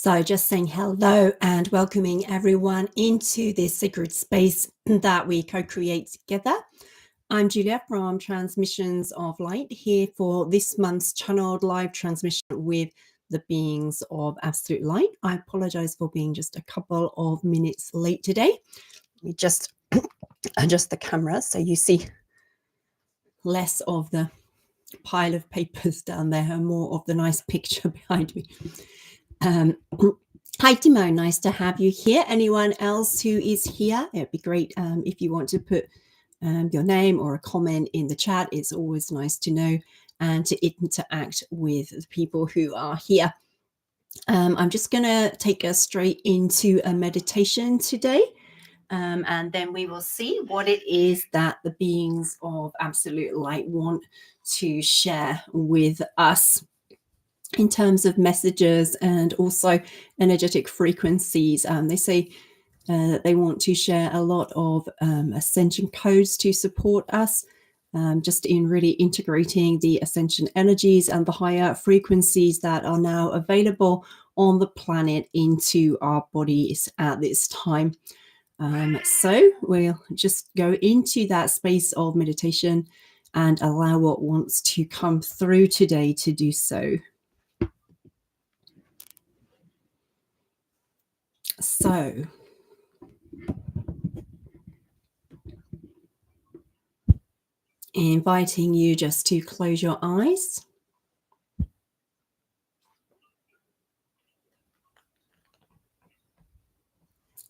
So just saying hello and welcoming everyone into this sacred space that we co-create together. I'm Julia from Transmissions of Light, here for this month's channeled live transmission with the beings of Absolute Light. I apologize for being just a couple of minutes late today. Let me just adjust the camera so you see less of the pile of papers down there and more of the nice picture behind me. Hi Timo, nice to have you here. Anyone else who is here, it'd be great if you want to put your name or a comment in the chat. It's always nice to know and to interact with the people who are here. I'm just going to take us straight into a meditation today, and then we will see what it is that the beings of Absolute Light want to share with us in terms of messages and also energetic frequencies. They say that they want to share a lot of Ascension codes to support us, just in really integrating the Ascension energies and the higher frequencies that are now available on the planet into our bodies at this time. So we'll just go into that space of meditation and allow what wants to come through today to do so. So, inviting you just to close your eyes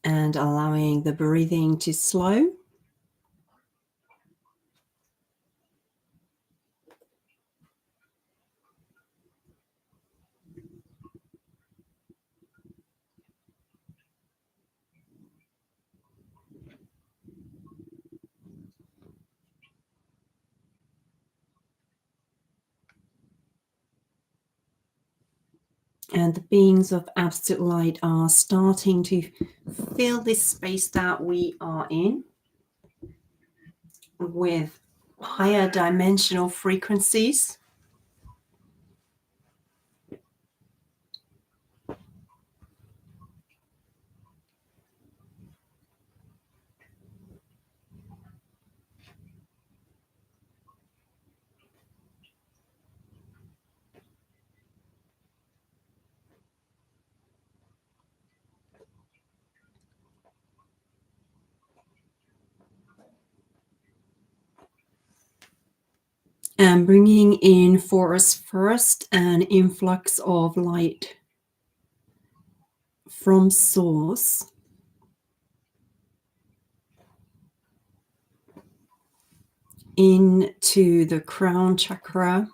and allowing the breathing to slow. And the beings of Absolute Light are starting to fill this space that we are in with higher dimensional frequencies. And bringing in for us first an influx of light from source into the crown chakra,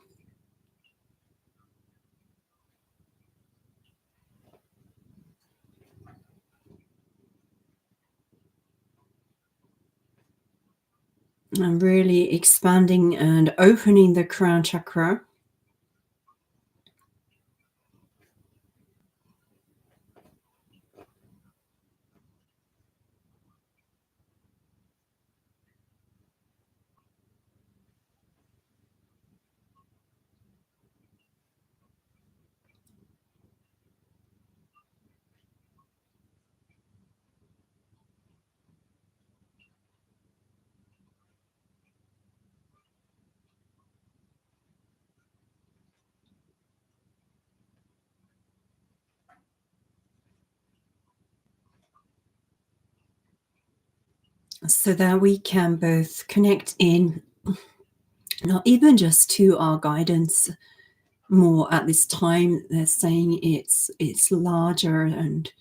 and really expanding and opening the crown chakra. So that we can both connect in, not even just to our guidance more at this time. They're saying it's larger and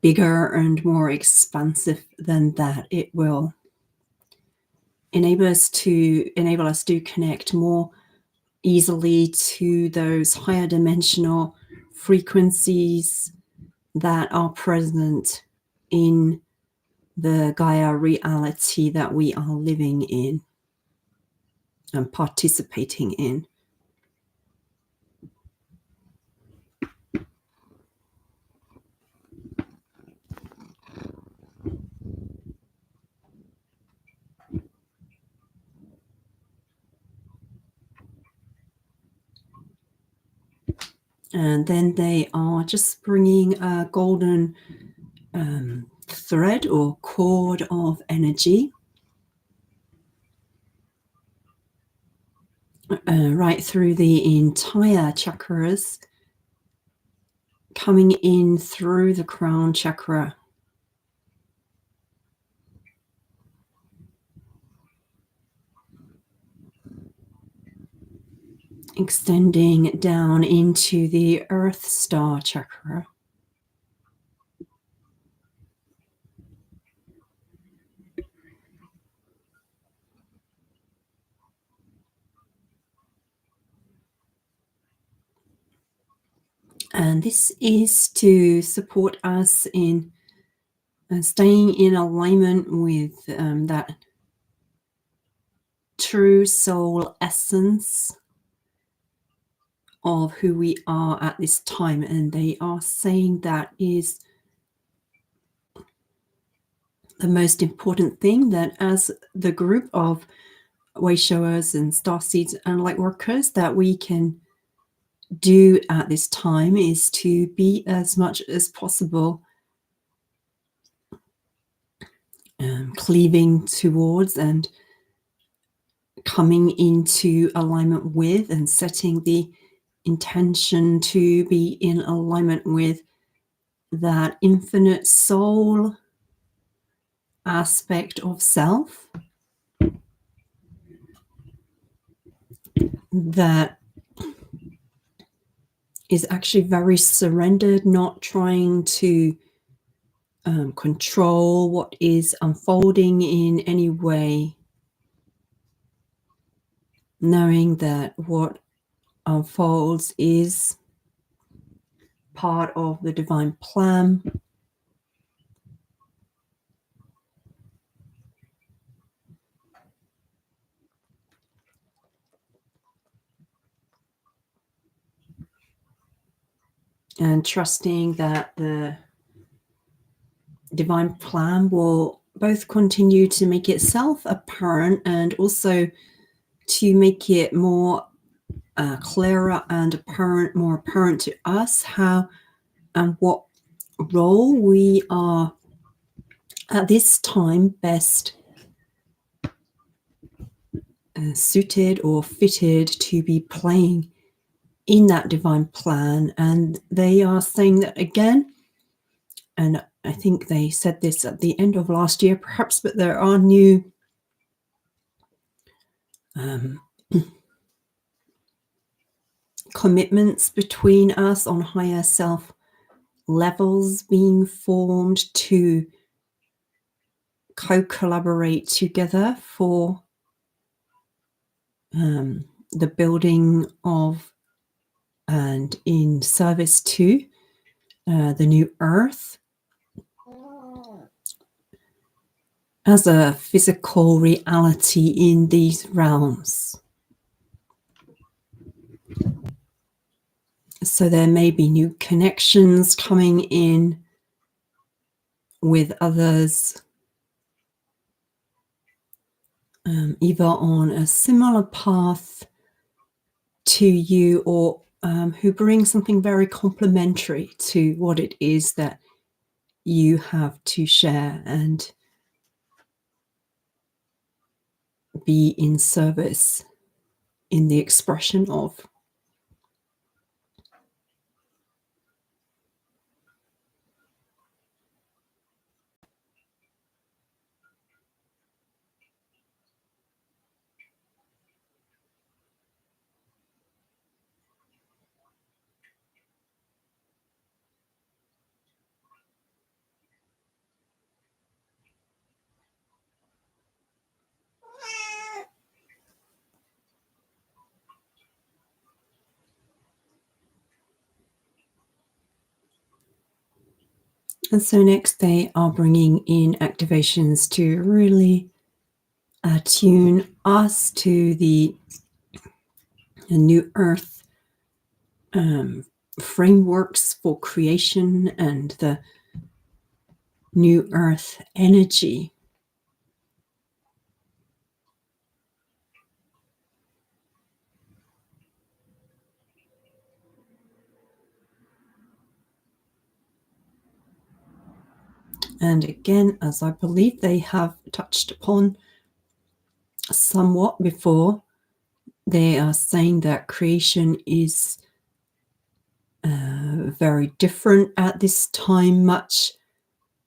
bigger and more expansive than that. It will enable us to connect more easily to those higher dimensional frequencies that are present in the Gaia reality that we are living in and participating in. And then they are just bringing a golden thread or cord of energy right through the entire chakras, coming in through the crown chakra, extending down into the Earth Star chakra. And this is to support us in staying in alignment with that true soul essence of who we are at this time. And they are saying that is the most important thing, that as the group of way showers and star seeds and light workers that we can do at this time is to be as much as possible cleaving towards and coming into alignment with and setting the intention to be in alignment with that infinite soul aspect of self that is actually very surrendered, not trying to control what is unfolding in any way, knowing that what unfolds is part of the divine plan. And trusting that the divine plan will both continue to make itself apparent and also to make it more clearer and apparent, more apparent to us how and what role we are at this time best suited or fitted to be playing in that divine plan. And they are saying that again, and I think they said this at the end of last year perhaps, but there are new commitments between us on higher self levels being formed to co-collaborate together for the building of and in service to the new earth as a physical reality in these realms. So there may be new connections coming in with others, either on a similar path to you or who bring something very complementary to what it is that you have to share and be in service in the expression of. And so next they are bringing in activations to really attune us to the new earth frameworks for creation and the new earth energy. And again, as I believe they have touched upon somewhat before, they are saying that creation is very different at this time, much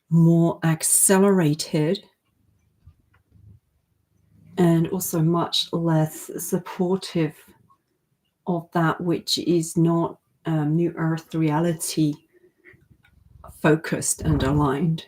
more accelerated, and also much less supportive of that which is not New Earth reality focused and aligned.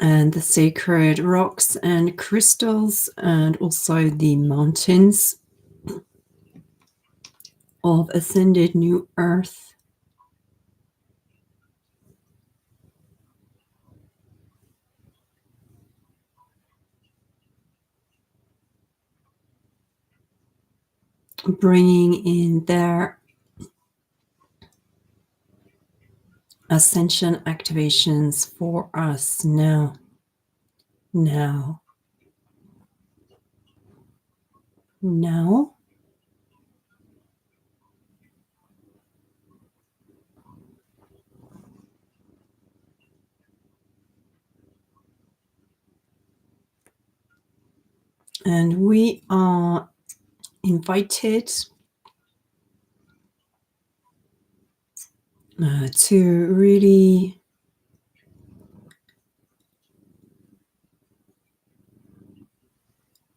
And the sacred rocks and crystals, and also the mountains of ascended New Earth. Bringing in their ascension activations for us now. Now. Now. And we are invited to really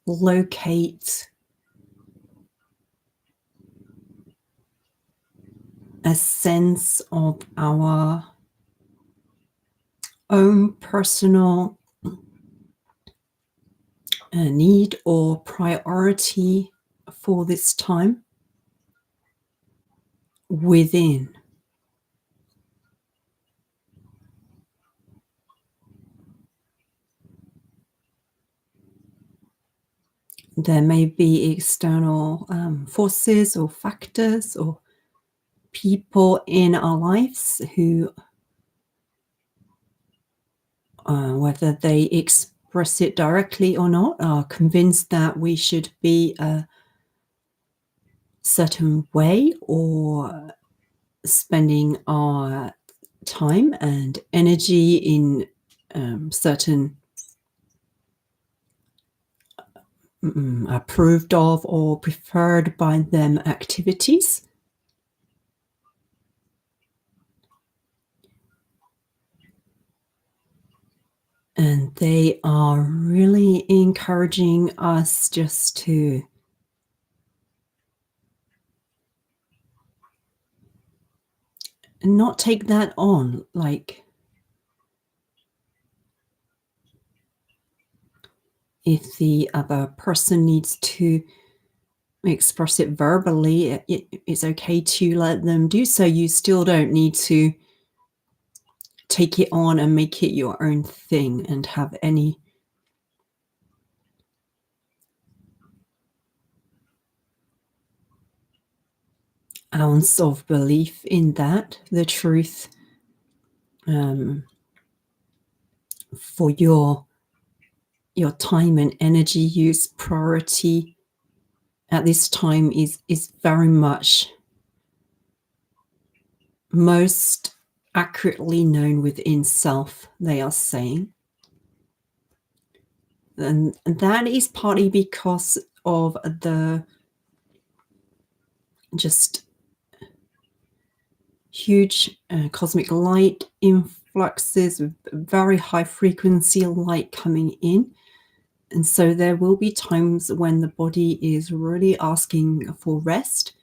locate a sense of our own personal need or priority for this time within. There may be external forces or factors or people in our lives who, whether they express it directly or not, are convinced that we should be a certain way or spending our time and energy in certain approved of or preferred by them activities. And they are really encouraging us just to not take that on. Like, if the other person needs to express it verbally, it's okay to let them do so. You still don't need to take it on and make it your own thing and have any ounce of belief in that, the truth for your your time and energy use priority at this time is very much most accurately known within self, they are saying. And that is partly because of the just huge cosmic light influxes with very high frequency light coming in. And so there will be times when the body is really asking for rest,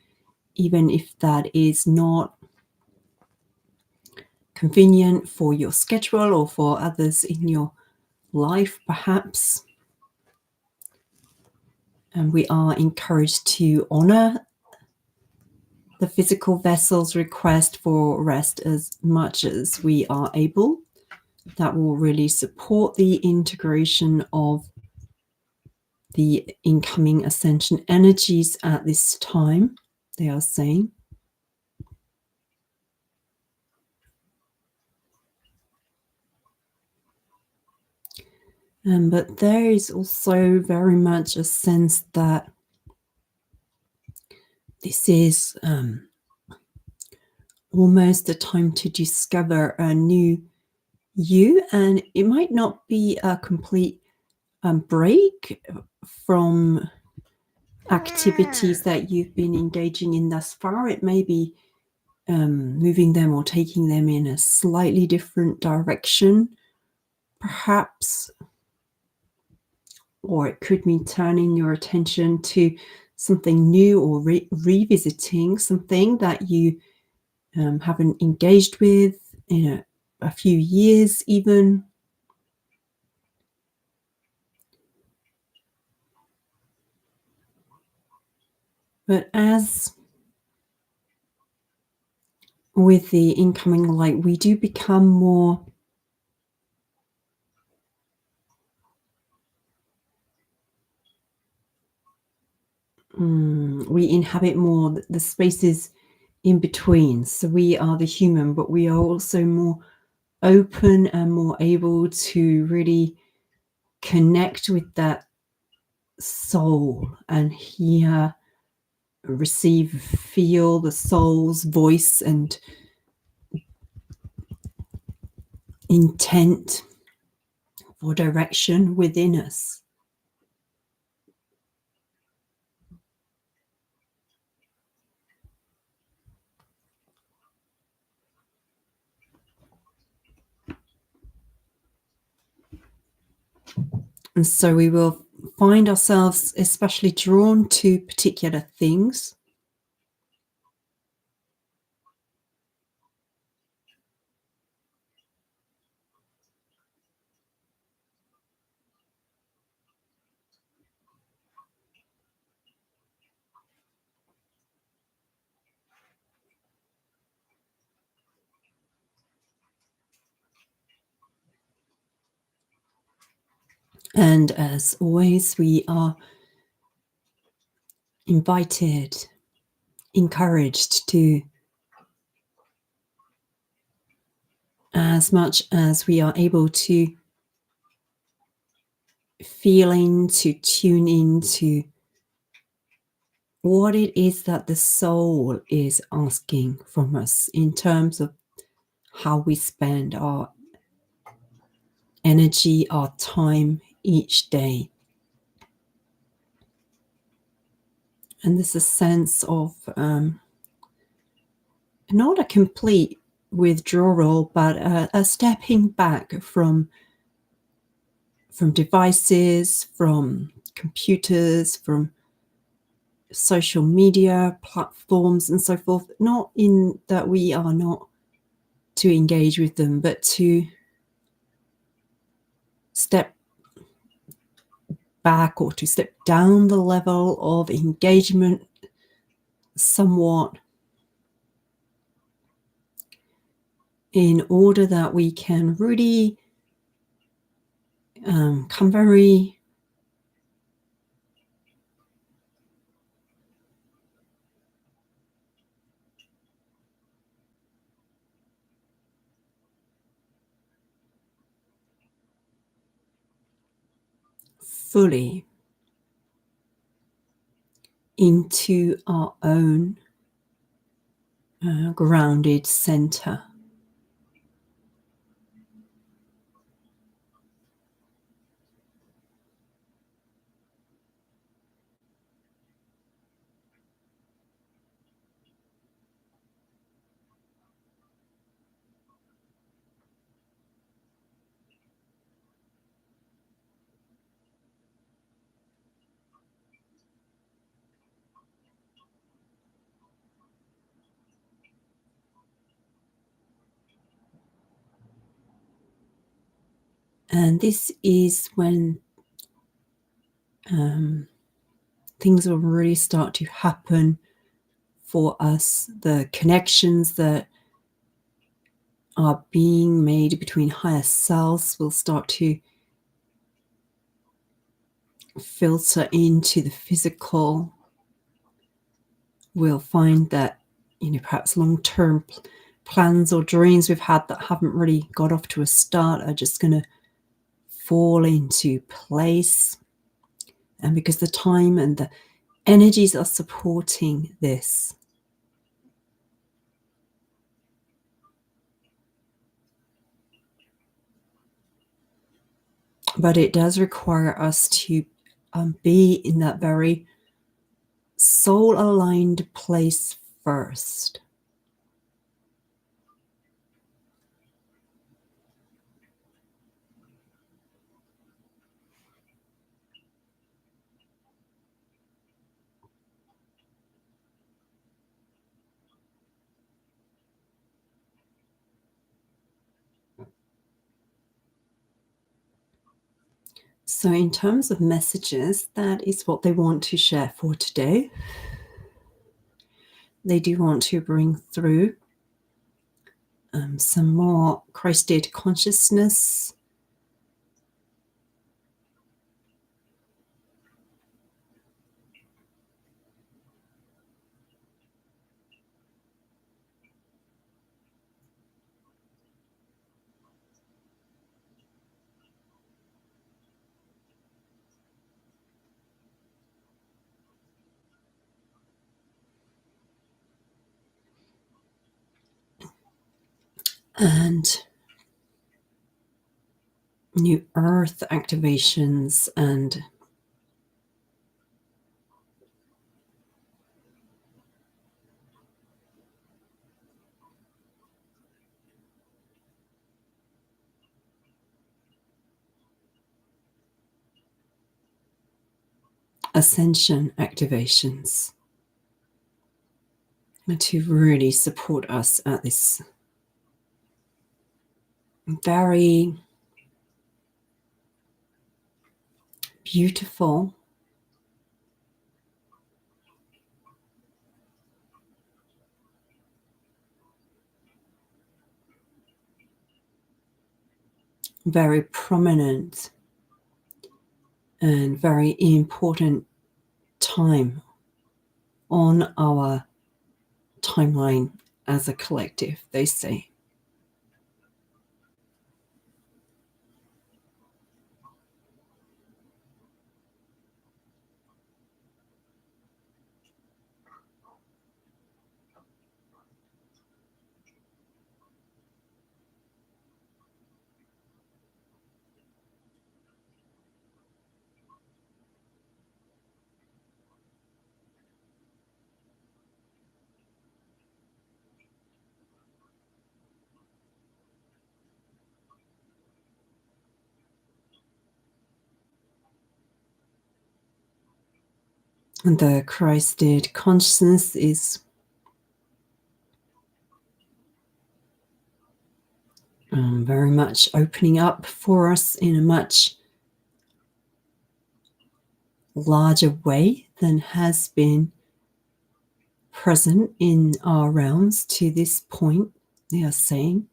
even if that is not convenient for your schedule or for others in your life, perhaps. And we are encouraged to honor the physical vessel's request for rest as much as we are able. That will really support the integration of the incoming ascension energies at this time, they are saying. But there is also very much a sense that this is almost a time to discover a new you, and it might not be a complete break from activities that you've been engaging in thus far. It may be moving them or taking them in a slightly different direction, perhaps, or it could mean turning your attention to something new or revisiting something that you haven't engaged with in a few years even. But as with the incoming light, we do become more we inhabit more the spaces in between. So we are the human, but we are also more open and more able to really connect with that soul and hear, receive, feel the soul's voice and intent for direction within us. And so we will find ourselves especially drawn to particular things. And as always, we are invited, encouraged to, as much as we are able to, feel into, tune into what it is that the soul is asking from us in terms of how we spend our energy, our time each day. And there's a sense of not a complete withdrawal, but a stepping back from devices, from computers, from social media platforms and so forth. Not in that we are not to engage with them, but to step back or to step down the level of engagement somewhat, in order that we can really come very fully into our own grounded center. And this is when things will really start to happen for us. The connections that are being made between higher selves will start to filter into the physical. We'll find that, perhaps long-term plans or dreams we've had that haven't really got off to a start are just going to fall into place. And because the time and the energies are supporting this. But it does require us to be in that very soul-aligned place first. So in terms of messages, that is what they want to share for today. They do want to bring through some more Christed consciousness. And new earth activations and Ascension activations to really support us at this very beautiful, very prominent and very important time on our timeline as a collective, they say. And the Christed consciousness is very much opening up for us in a much larger way than has been present in our realms to this point, they are saying.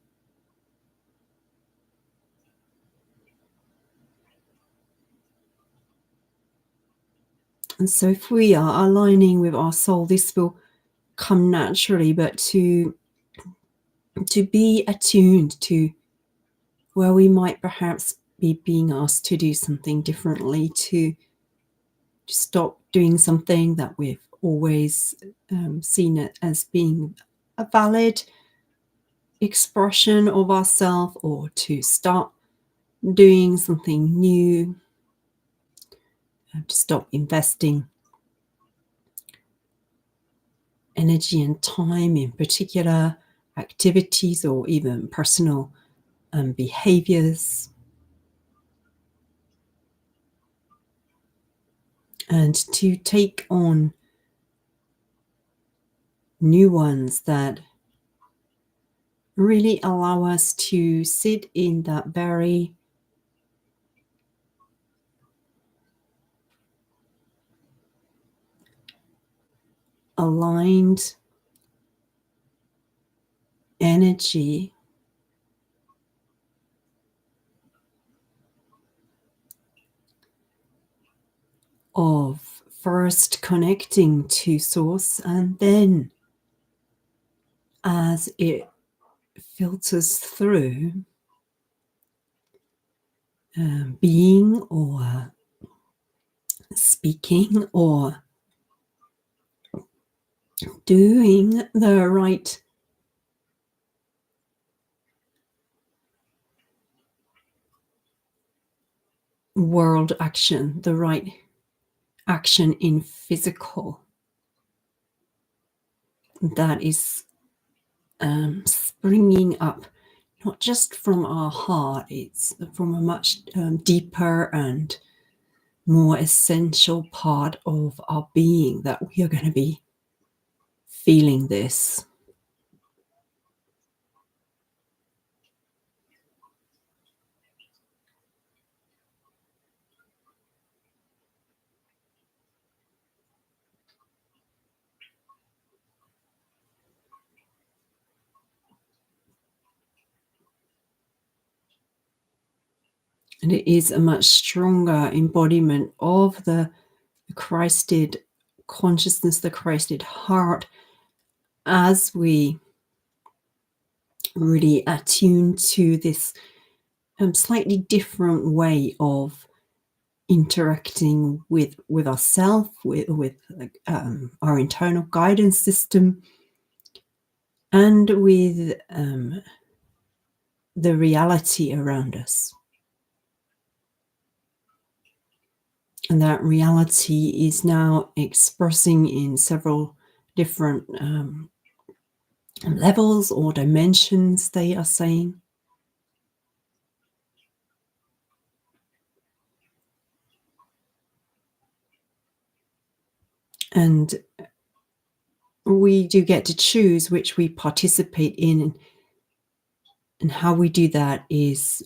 And so if we are aligning with our soul, this will come naturally, but to be attuned to where we might perhaps be being asked to do something differently, to stop doing something that we've always seen it as being a valid expression of ourselves, or to start doing something new, to stop investing energy and time in particular activities or even personal behaviors, and to take on new ones that really allow us to sit in that very aligned energy of first connecting to source, and then as it filters through, being or speaking or doing the right world action, the right action in physical, that is springing up not just from our heart, it's from a much deeper and more essential part of our being that we are going to be feeling this. And it is a much stronger embodiment of the Christed consciousness, the Christed heart, as we really attune to this slightly different way of interacting with ourselves, with our internal guidance system, and with the reality around us. And that reality is now expressing in several different levels or dimensions, they are saying. And we do get to choose which we participate in, and how we do that is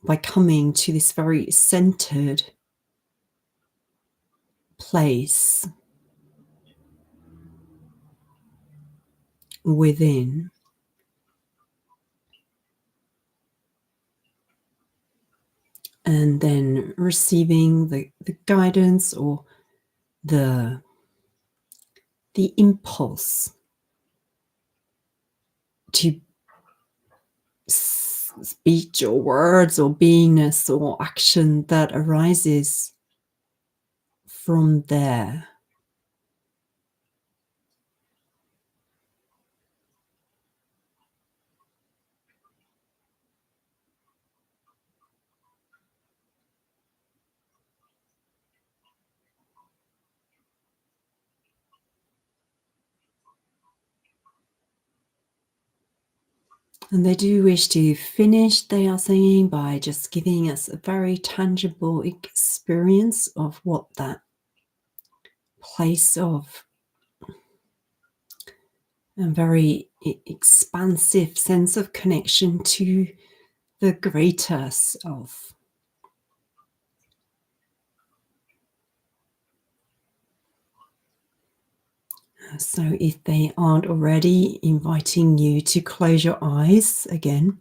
by coming to this very centered place within, and then receiving the guidance or the impulse to speech or words or beingness or action that arises from there. And they do wish to finish, they are saying, by just giving us a very tangible experience of what that place of a very expansive sense of connection to the greater self. So if they aren't already, inviting you to close your eyes again.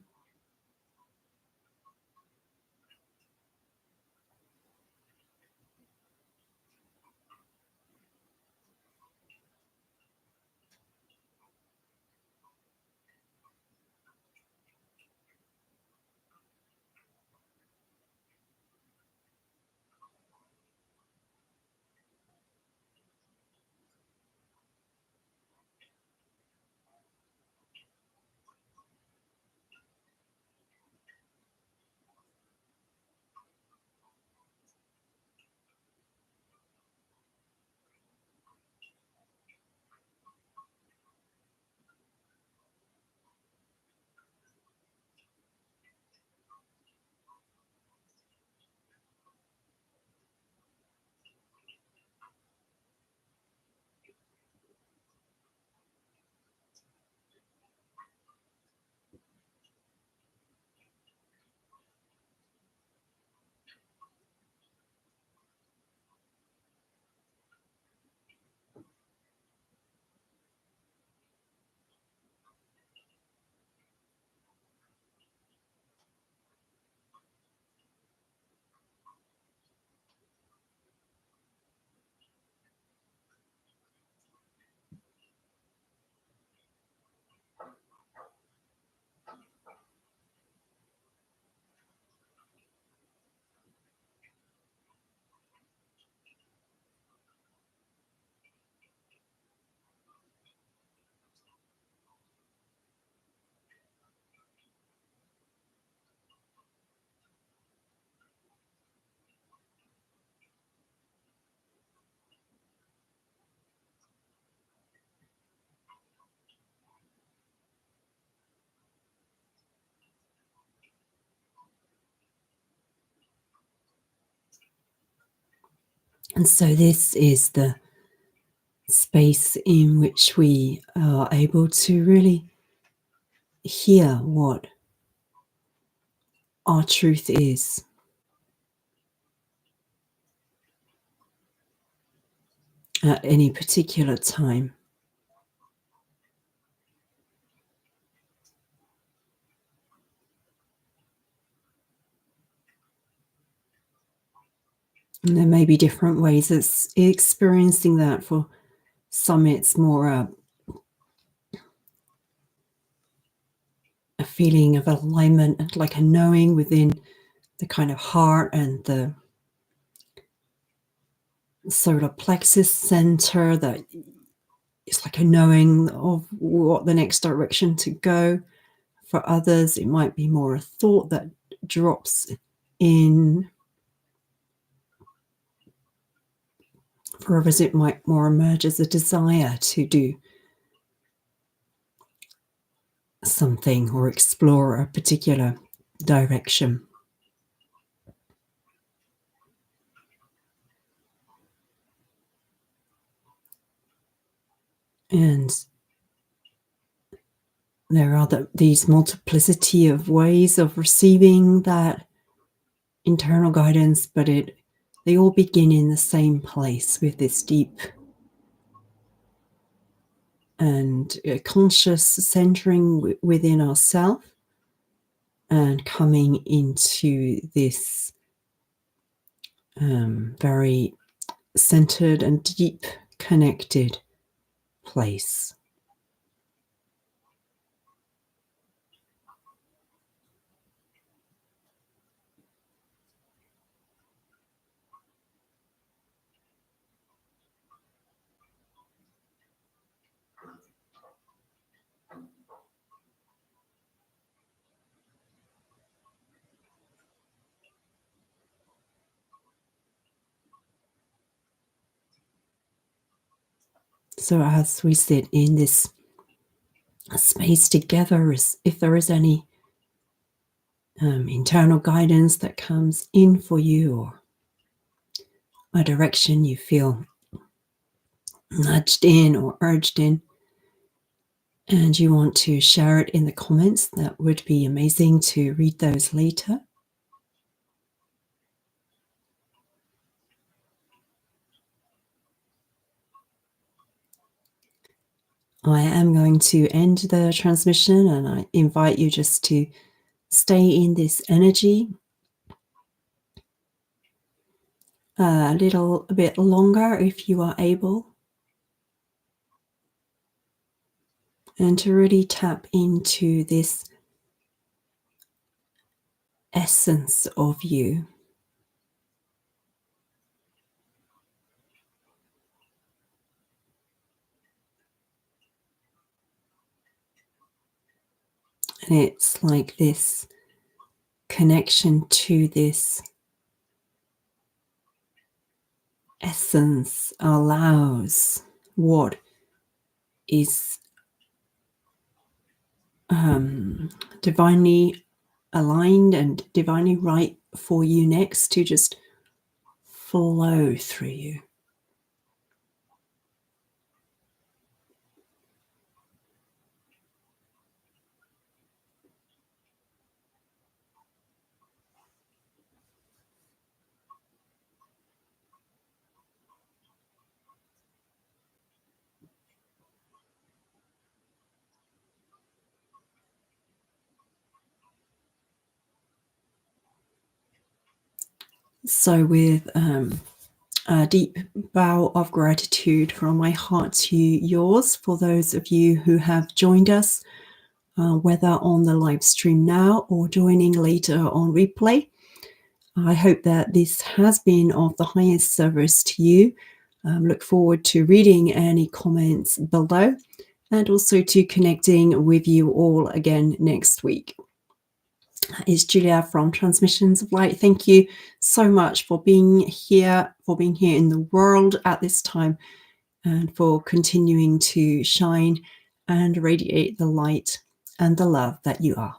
And so this is the space in which we are able to really hear what our truth is. At any particular time. And there may be different ways of experiencing that. For some, it's more a feeling of alignment, like a knowing within the kind of heart and the solar plexus center, that it's like a knowing of what the next direction to go. For others, it might be more a thought that drops in. For others, it might more emerge as a desire to do something or explore a particular direction. And there are these multiplicity of ways of receiving that internal guidance, but they all begin in the same place, with this deep and conscious centering within ourselves, and coming into this very centered and deep connected place. So as we sit in this space together, if there is any internal guidance that comes in for you, or a direction you feel nudged in or urged in, and you want to share it in the comments, that would be amazing to read those later. I am going to end the transmission, and I invite you just to stay in this energy a little bit longer if you are able, and to really tap into this essence of you. And it's like this connection to this essence allows what is divinely aligned and divinely right for you next to just flow through you. So with a deep bow of gratitude from my heart to yours, for those of you who have joined us, whether on the live stream now or joining later on replay. I hope that this has been of the highest service to you. Look forward to reading any comments below, and also to connecting with you all again next week. It's Julia from Transmissions of Light. Thank you so much for being here in the world at this time, and for continuing to shine and radiate the light and the love that you are.